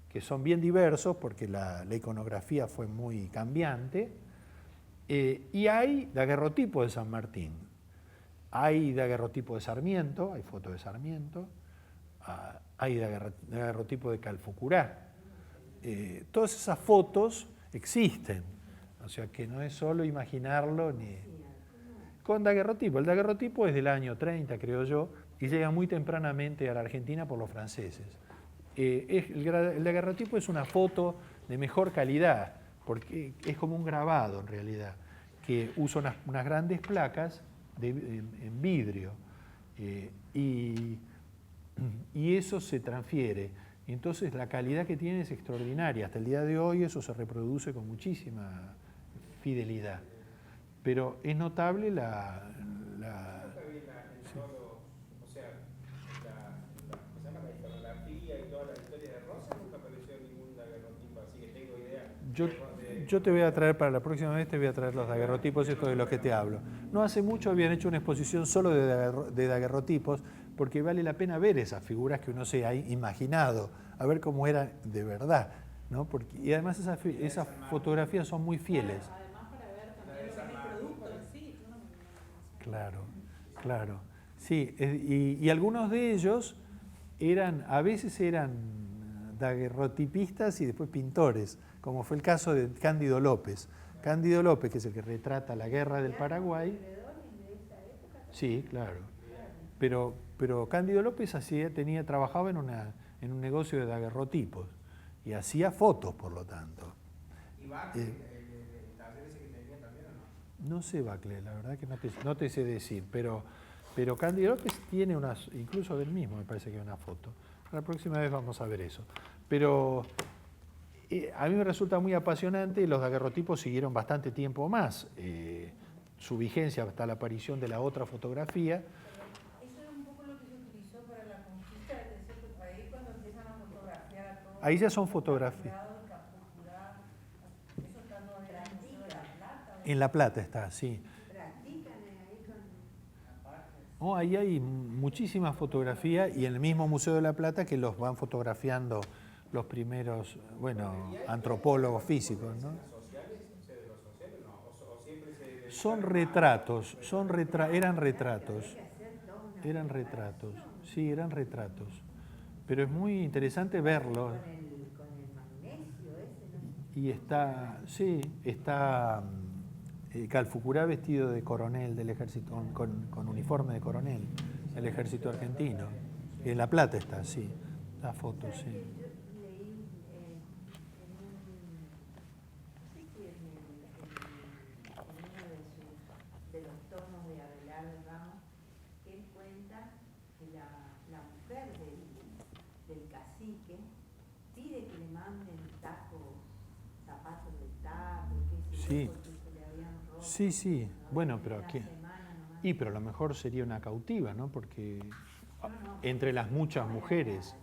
que son bien diversos porque la iconografía fue muy cambiante, y hay daguerrotipo de San Martín, hay daguerrotipo de Sarmiento, hay fotos de Sarmiento, hay daguerrotipo de Calfucurá. Todas esas fotos existen, o sea que no es solo imaginarlo con daguerrotipo. El daguerrotipo es del año 30, creo yo, y llega muy tempranamente a la Argentina por los franceses. El daguerrotipo es una foto de mejor calidad, porque es como un grabado en realidad, que usa unas grandes placas en vidrio, y eso se transfiere. Y entonces la calidad que tiene es extraordinaria. Hasta el día de hoy eso se reproduce con muchísima fidelidad. Pero es notable Yo te voy a traer, para la próxima vez te voy a traer los daguerrotipos, estos de los que te hablo. No hace mucho habían hecho una exposición solo de daguerrotipos, porque vale la pena ver esas figuras que uno se ha imaginado, a ver cómo eran de verdad, ¿no? Y además esas fotografías son muy fieles. Además para ver también lo que es el producto en sí. Claro, claro. Sí, y algunos de ellos a veces eran daguerrotipistas y después pintores, como fue el caso de Cándido López. Cándido López, que es el que retrata la guerra del Paraguay. Sí, claro. Pero Cándido López trabajaba en un negocio de daguerrotipos y hacía fotos, por lo tanto. ¿Y Bacle, el taller ese que tenía también o no? No sé, Bacle, la verdad que no te sé decir, pero Cándido López tiene incluso del mismo me parece que hay una foto. La próxima vez vamos a ver eso. Pero a mí me resulta muy apasionante, los daguerrotipos siguieron bastante tiempo más, su vigencia hasta la aparición de la otra fotografía. Eso es un poco lo que se utilizó para la conquista del desierto, ahí cuando empiezan a fotografiar todo. Ahí ya son fotografías. Eso está no en el Museo de La Plata. En La Plata está, sí. Oh, ahí hay muchísimas fotografías y en el mismo Museo de La Plata que los van fotografiando los primeros, antropólogos físicos, ¿no? Son retratos, eran retratos, sí, eran retratos. Pero es muy interesante verlos. Y está Calfucurá vestido de coronel del ejército, con uniforme de coronel del ejército argentino. En La Plata está, sí, la foto, sí. Yo leí de los tomos de Abelardo Ramos, que él cuenta que la mujer del cacique pide que le manden zapatos de taco, sí. Sí, bueno, pero aquí. Pero a lo mejor sería una cautiva, ¿no? Porque entre las muchas mujeres,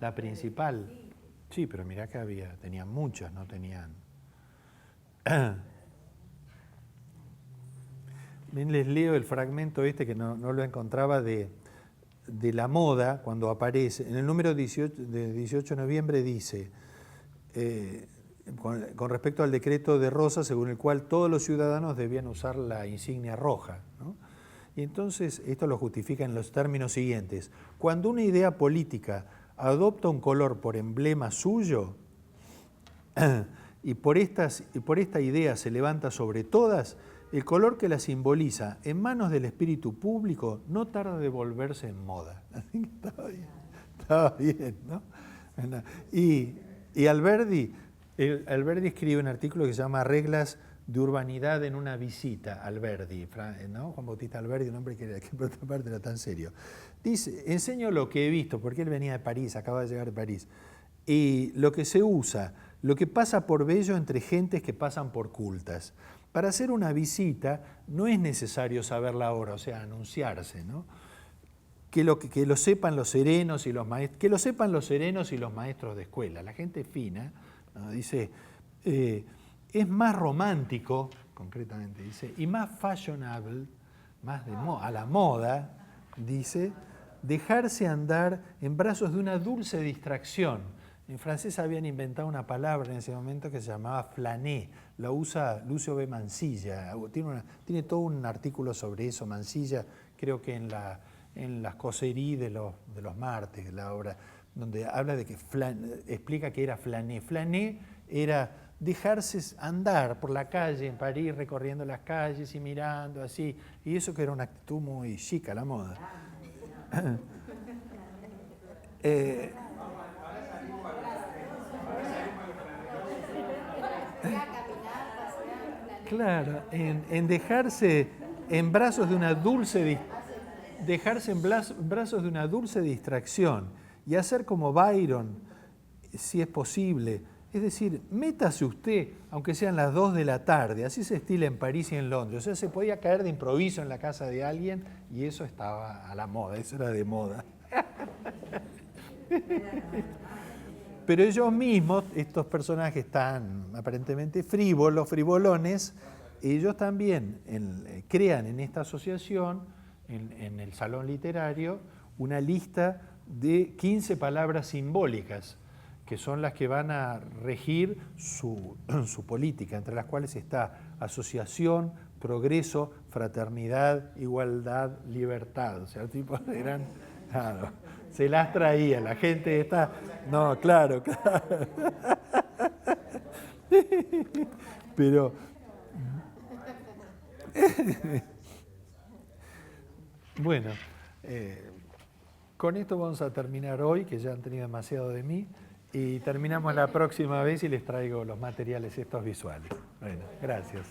la principal. Sí, pero mirá que tenían muchas, no tenían. Les leo el fragmento que no lo encontraba de la moda cuando aparece. En el número 18 de noviembre dice. Con respecto al decreto de Rosas, según el cual todos los ciudadanos debían usar la insignia roja, ¿no? Y entonces esto lo justifica en los términos siguientes. Cuando una idea política adopta un color por emblema suyo y por esta idea se levanta sobre todas, el color que la simboliza en manos del espíritu público no tarda de volverse en moda. Así que estaba bien, ¿no? Y Alberdi escribe un artículo que se llama Reglas de urbanidad en una visita. Alberdi, ¿no? Juan Bautista Alberdi, un hombre que por otra parte era tan serio. Dice, enseño lo que he visto, porque él venía de París, acaba de llegar de París, y lo que se usa, lo que pasa por bello entre gentes que pasan por cultas. Para hacer una visita no es necesario saber la hora, o sea, anunciarse, ¿no? Que lo sepan los serenos y los maestros, que lo sepan los serenos y los maestros de escuela. La gente fina, ¿no? Dice, es más romántico, concretamente dice, y más fashionable, más a la moda, dice, dejarse andar en brazos de una dulce distracción. En francés habían inventado una palabra en ese momento que se llamaba flâner, la usa Lucio B. Mansilla, tiene todo un artículo sobre eso, Mansilla, creo que en las causeries de los martes, la obra, donde habla de que explica que era flâner. Flâner era dejarse andar por la calle en París, recorriendo las calles y mirando así, y eso que era una actitud muy chic a la moda. Claro, en dejarse en brazos de una dulce distracción y hacer como Byron, si es posible. Es decir, métase usted, aunque sean las 2 de la tarde, así se estila en París y en Londres. O sea, se podía caer de improviso en la casa de alguien y eso estaba a la moda, eso era de moda. Pero ellos mismos, estos personajes tan aparentemente frívolos, frivolones, ellos también crean en esta asociación, en el salón literario, una lista de 15 palabras simbólicas, que son las que van a regir su política, entre las cuales está asociación, progreso, fraternidad, igualdad, libertad. O sea, tipos eran, claro, se las traía, la gente está, no, claro, claro. Pero, bueno, con esto vamos a terminar hoy, que ya han tenido demasiado de mí. Y terminamos la próxima vez y les traigo los materiales estos visuales. Bueno, gracias.